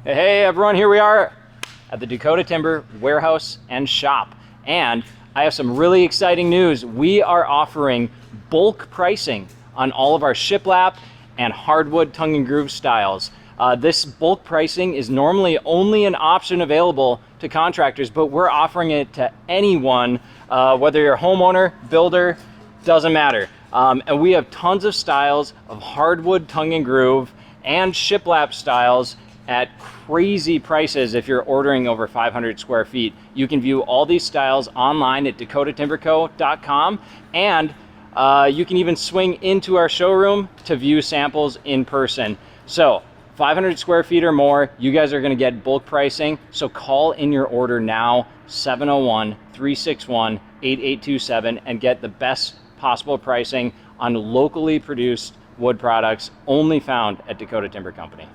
Hey everyone, here we are at the Dakota Timber warehouse and shop. And I have some really exciting news. We are offering bulk pricing on all of our shiplap and hardwood tongue and groove styles. This bulk pricing is normally only an option available to contractors, but we're offering it to anyone, whether you're a homeowner, builder, doesn't matter. And we have tons of styles of hardwood tongue and groove and shiplap styles at crazy prices. If you're ordering over 500 square feet, you can view all these styles online at dakotatimberco.com, and you can even swing into our showroom to view samples in person. So 500 square feet or more, you guys are going to get bulk pricing. So call in your order now, 701-361-8827, and get the best possible pricing on locally produced wood products only found at Dakota Timber Company.